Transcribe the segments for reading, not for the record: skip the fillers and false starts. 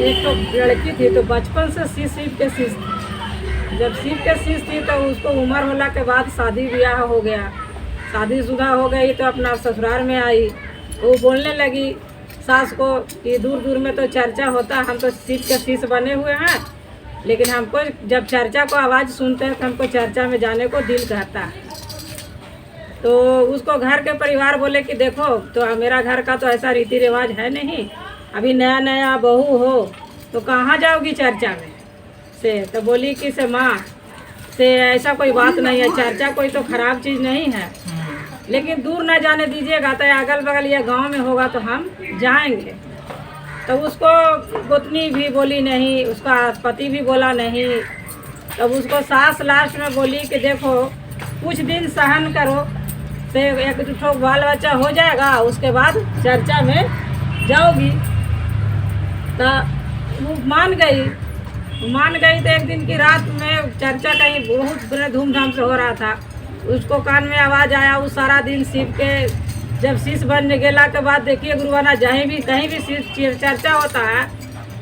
एक तो लड़की थी तो बचपन से सीप के शीश थी। जब सीप के शीश थी तो उसको उम्र होने के बाद शादी ब्याह हो गया, शादीशुदा हो गई तो अपना ससुराल में आई। वो बोलने लगी सास को कि दूर दूर में तो चर्चा होता, हम तो सीप के शीश बने हुए हैं, लेकिन हमको जब चर्चा को आवाज़ सुनते हैं तो हमको चर्चा में जाने को दिल कहता है। तो उसको घर के परिवार बोले कि देखो तो मेरा घर का तो ऐसा रीति रिवाज है नहीं, अभी नया नया बहू हो तो कहाँ जाओगी चर्चा में से। तो बोली कि से माँ से ऐसा कोई बात नहीं है, चर्चा कोई तो ख़राब चीज़ नहीं है, लेकिन दूर न जाने दीजिएगा, तो अगल बगल या गांव में होगा तो हम जाएंगे। तो उसको गोतनी भी बोली नहीं, उसका पति भी बोला नहीं। तब उसको सास लास्ट में बोली कि देखो कुछ दिन सहन करो, से एक दो बाल बच्चा हो जाएगा, उसके बाद चर्चा में जाओगी। तो वो मान गई तो एक दिन की रात में चर्चा कहीं बहुत बड़े धूमधाम से हो रहा था। उसको कान में आवाज़ आया, वो सारा दिन शिव के जब शीश बनने गेला के बाद देखिए गुरुवाना कहीं भी शीश चर्चा होता है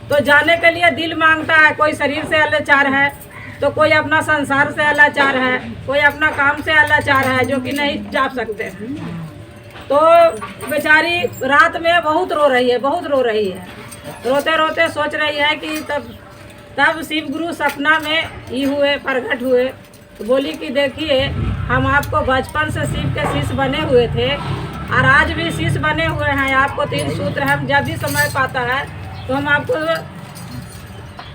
तो जाने के लिए दिल मांगता है। कोई शरीर से लाचार है तो कोई अपना संसार से लाचार है, कोई अपना काम से लाचार है जो कि नहीं जा सकते। तो बेचारी रात में बहुत रो रही है, रोते रोते सोच रही है कि तब शिव गुरु सपना में ही हुए, प्रकट हुए। तो बोली कि देखिए हम आपको बचपन से शिव के शीश बने हुए थे और आज भी शीश बने हुए हैं। आपको 3 सूत्र हम जब भी समय पाता है तो हम आपको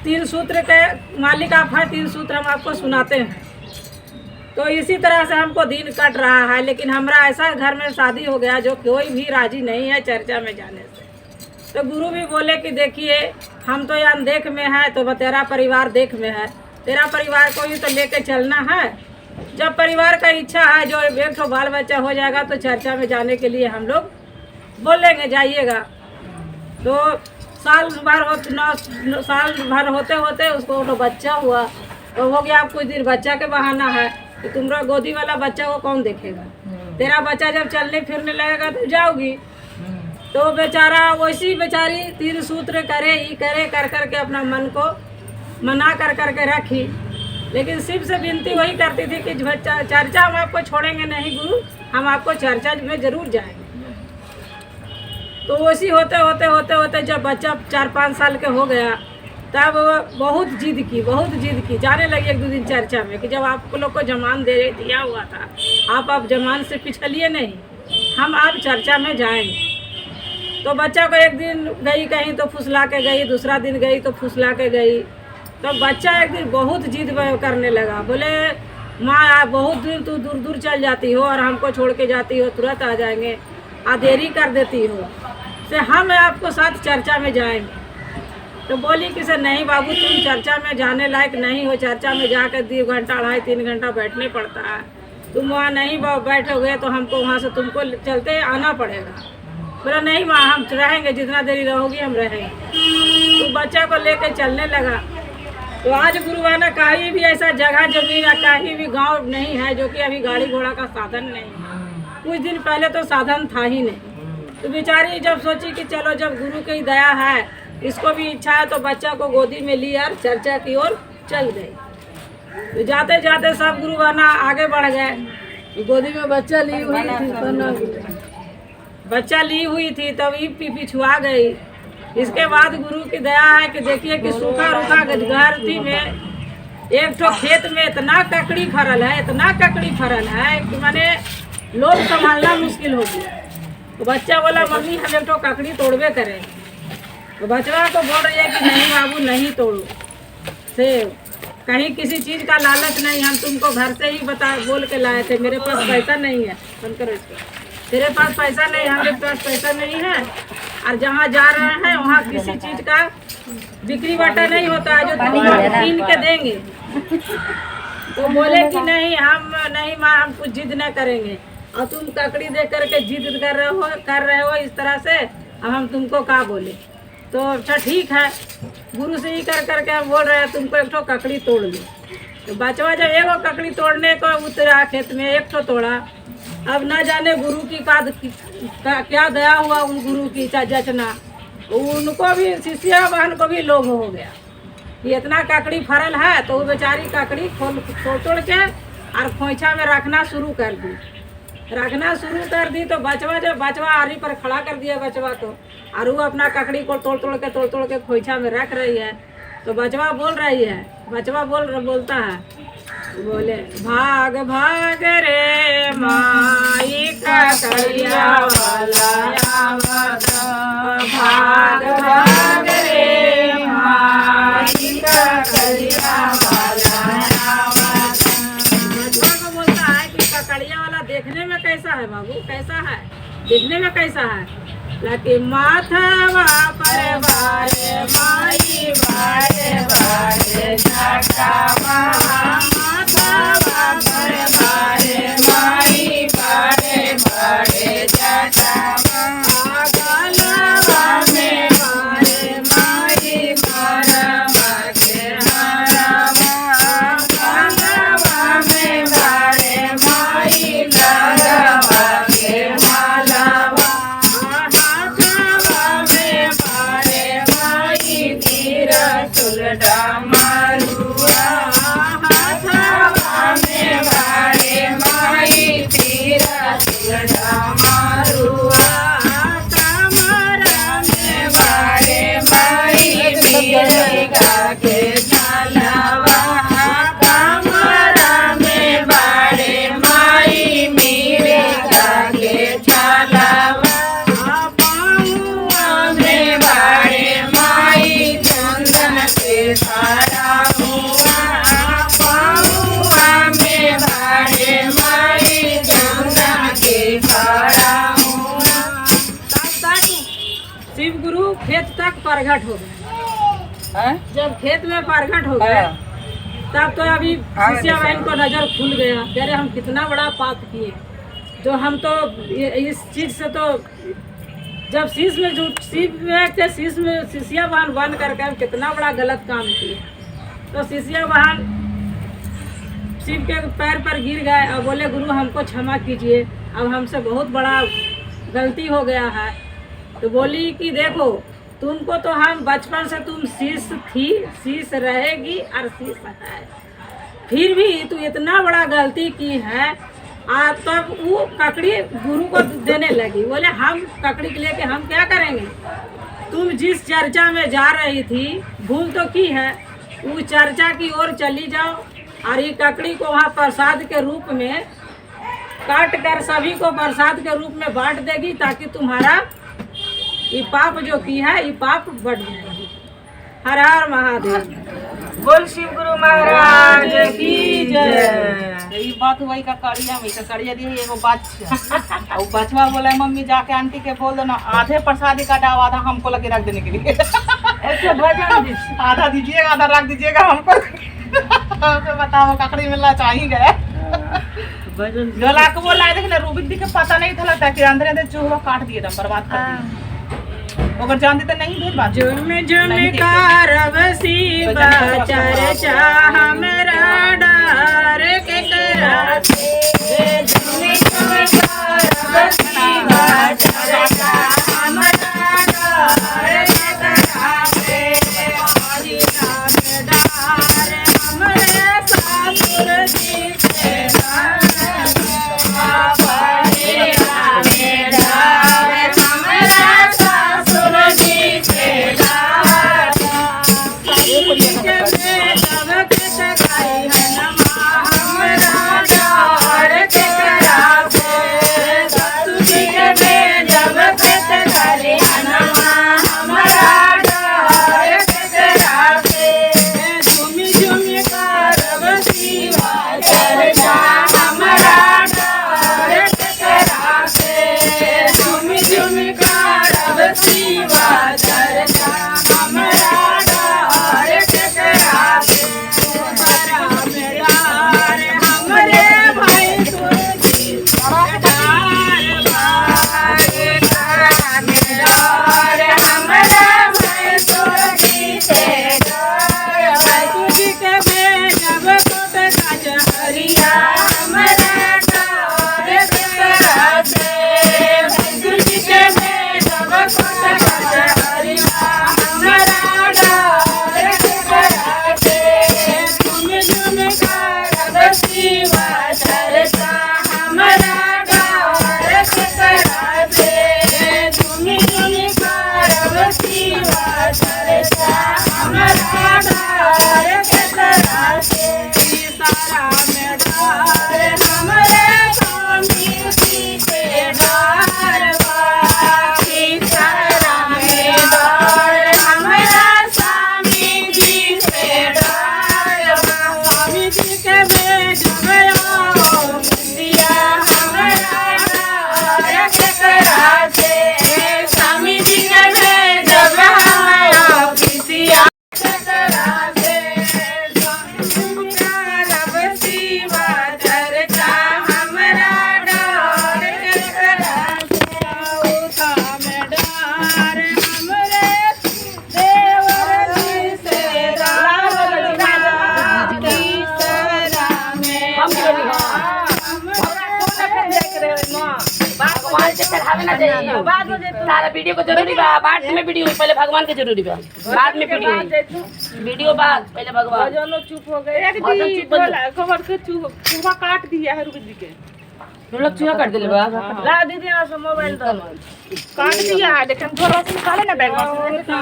3 सूत्र के मालिक आप हैं, 3 सूत्र हम आपको सुनाते हैं। तो इसी तरह से हमको दिन कट रहा है, लेकिन हमारा ऐसा घर में शादी हो गया जो कोई भी राजी नहीं है चर्चा में जाने से। तो गुरु भी बोले कि देखिए हम तो यहाँ देख में है, तो तेरा परिवार देख में है, तेरा परिवार को ही तो लेके चलना है। जब परिवार का इच्छा है जो एक ठो बाल बच्चा हो जाएगा तो चर्चा में जाने के लिए हम लोग बोलेंगे जाइएगा। तो साल भर होते होते उसको तो बच्चा हुआ, तो हो गया अब कुछ दिन बच्चा के बहाना है कि तुम्हारा गोदी वाला बच्चा को कौन देखेगा, तेरा बच्चा जब चलने फिरने लगेगा तो जाओगी। तो बेचारा वैसी बेचारी 3 सूत्र करे ही करे कर करके अपना मन को मना कर करके रखी, लेकिन शिव से विनती वही करती थी कि चर्चा हम आपको छोड़ेंगे नहीं गुरु, हम आपको चर्चा में ज़रूर जाएंगे। तो वैसी होते जब बच्चा 4-5 साल के हो गया तब बहुत जिद की जाने लगी एक दो दिन चर्चा में कि जब आप लोग को जमान दिया हुआ था, आप जमान से पिछलिए नहीं, हम आप चर्चा में जाएंगे। तो बच्चा को एक दिन गई कहीं तो फुसला के गई, दूसरा दिन गई तो फुसला के गई। तो बच्चा एक दिन बहुत जिद करने लगा, बोले माँ आप बहुत दिन तू दूर दूर चल जाती हो और हमको छोड़ के जाती हो, तुरंत आ जाएंगे, देरी कर देती हो, से हम आपको साथ चर्चा में जाएंगे। तो बोली कि से नहीं बाबू तुम चर्चा में जाने लायक नहीं हो, चर्चा में जाकर 2 घंटा 2.5-3 घंटा बैठने पड़ता है, तुम वहाँ नहीं बैठोगे तो हमको वहाँ से तुमको चलते आना पड़ेगा। बोला नहीं माँ हम रहेंगे, जितना देरी रहोगी हम रहेंगे। तो बच्चा को लेकर चलने लगा। तो आज गुरुवाना कहीं भी ऐसा जगह जमीन या कहीं भी गांव नहीं है जो कि अभी गाड़ी घोड़ा का साधन नहीं है। कुछ दिन पहले तो साधन था ही नहीं। तो बेचारी जब सोची कि चलो जब गुरु की दया है, इसको भी इच्छा है, तो बच्चा को गोदी में ली और चर्चा की ओर चल गई। तो जाते जाते सब गुरुवाना आगे बढ़ गए। गोदी में बच्चा ली हुई थी तब ये पिछुआ गई। इसके बाद गुरु की दया है कि देखिए कि सूखा रूखा गजगारती में एक तो खेत में इतना ककड़ी फरल है कि माने लोग संभालना मुश्किल हो गया। तो बच्चा बोला मम्मी हम एक तो ककड़ी तोड़वे करेंगे। तो बच्चा को बोल रही है कि नहीं बाबू नहीं तोड़ो, से कहीं किसी चीज़ का लालच नहीं, हम तुमको घर से ही बोल के लाए थे, मेरे पास पैसा नहीं है, बंद करो इसको, तेरे पास पैसा नहीं, हमारे पास पैसा नहीं है, और जहाँ जा रहे हैं वहाँ किसी चीज़ का बिक्री बाटा नहीं होता है जो तुम कीन के देंगे। तो बोले कि नहीं हम नहीं माँ हम कुछ जिद न करेंगे, और तुम ककड़ी दे करके जिद कर रहे हो इस तरह से, अब हम तुमको क्या बोले। तो अच्छा ठीक है, गुरु से ही कर करके हम बोल रहे हैं तुमको एक ठो ककड़ी तोड़ लो। तो बचवा जब एगो ककड़ी तोड़ने को उतरा खेत में, एक ठो तोड़ा, अब न जाने गुरु की क्या दया हुआ उन गुरु की जचना, उनको भी शिष्या बहन को भी लोभ हो गया कि इतना काकड़ी फरल है, तो वो बेचारी काकड़ी तोड़ के और खोइछा में रखना शुरू कर दी। तो बचवा आरी पर खड़ा कर दिया बचवा को, और वो अपना काकड़ी को तोड़ के खोइछा में रख रही है। तो बचवा बोलता है, बोले भाग भाग रे माई काकड़िया वाला आवत, भाग भाग रे माई काकड़िया वाला आवत। बचवा को बोलता है कि काकड़िया वाला देखने में कैसा है बाबू, कैसा है देखने में कैसा है? लकी माथवा पर बारे माई बारे बारे जटावा, माथवा पर बारे माई बारे बारे जटावा, गलवा में बारे माई बारवा के हरवा, गलवा में बारे माई लगवा के मालवा, तुलटा मारुआ, हाथवा में बारे माई तीरा तुलटा मारुआ, कमरा में बारे माई मीरा के छलवा, कमरा में बारे माई मीरा के छलवा, पाहुआ में बारे माई चंदन के सारा हुआ, पाहुआ में बारे माई चंदन के सारा हुआ। तब तक शिव गुरु खेत तक प्रगट हो गए। जब खेत में प्रगट हो गए तब तो अभी शिष्या बहन को नजर खुल गया, कह रहे हम कितना बड़ा पाप किए, जो हम तो इस चीज से तो जब शीश में शिष्या बहन बन करके हम कितना बड़ा गलत काम किए। तो शिष्या बहन शिव के पैर पर गिर गए और बोले गुरु हमको क्षमा कीजिए, अब हमसे बहुत बड़ा गलती हो गया है। तो बोली कि देखो तुमको तो हम बचपन से तुम शीश थी, शीश रहेगी और शीश है, फिर भी तू इतना बड़ा गलती की है। तब वो ककड़ी गुरु को देने लगी, बोले हम ककड़ी के लेके हम क्या करेंगे, तुम जिस चर्चा में जा रही थी भूल तो की है, उस चर्चा की ओर चली जाओ और ये ककड़ी को वहाँ प्रसाद के रूप में काट कर सभी को प्रसाद के रूप में बांट देगी, ताकि तुम्हारा ये पाप जो की है ये पाप बढ़ जाएगी। हर हर महादेव, बोल शिव गुरु महाराज की जय। ये बात हुई ककड़िया में, ककड़िया दी एगो बच्चा और बचवा बोला मम्मी जाके आंटी के बोल दो ना आधे प्रसादी का डाव आधा हमको लगे रख देने के लिए। ऐसे भजन आधा दीजिएगा आधा रख दीजिएगा हमको। तो बताओ ककड़ी मिलना चाहिए गए गला को बोला देख ना रूबिक दी के पता नहीं था, लगता कि अंदर अंदर चूहा काट दिए दम बर्बाद कर दिए। अगर जानते तो नहीं भेज बात झुम झुम कारवसी चर्चा हमरा डार के कराते, झुम झुम कारवसी चर्चा हमरा डार के कराते, हरि नाम डार हमरे सासुर जी के हरिया हमरा तारा वीडियो को जरूरी बा, बाद में वीडियो, पहले भगवान के जरूरी बा, बाद में वीडियो बाद, पहले भगवान। चुप हो गए एक दी खबर के चूहा काट दिया है रुबी दी के। तुम लोग चूहा काट दिले बा? ला दीदी ना सो मोबाइल दो काट दिया है, लेकिन थोड़ा सा निकाले ना बैग में से।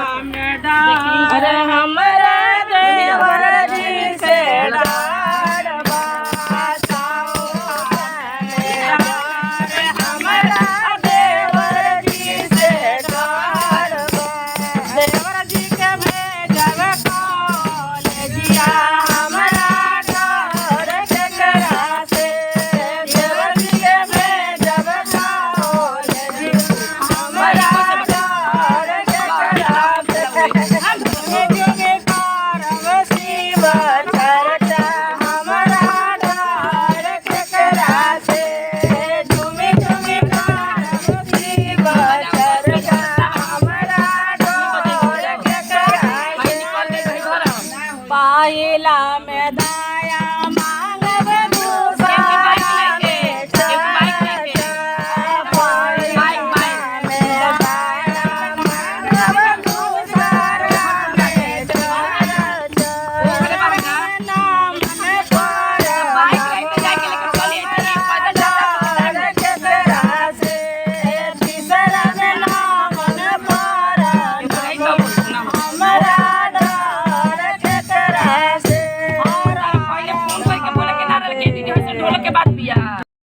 अरे हमरा देवर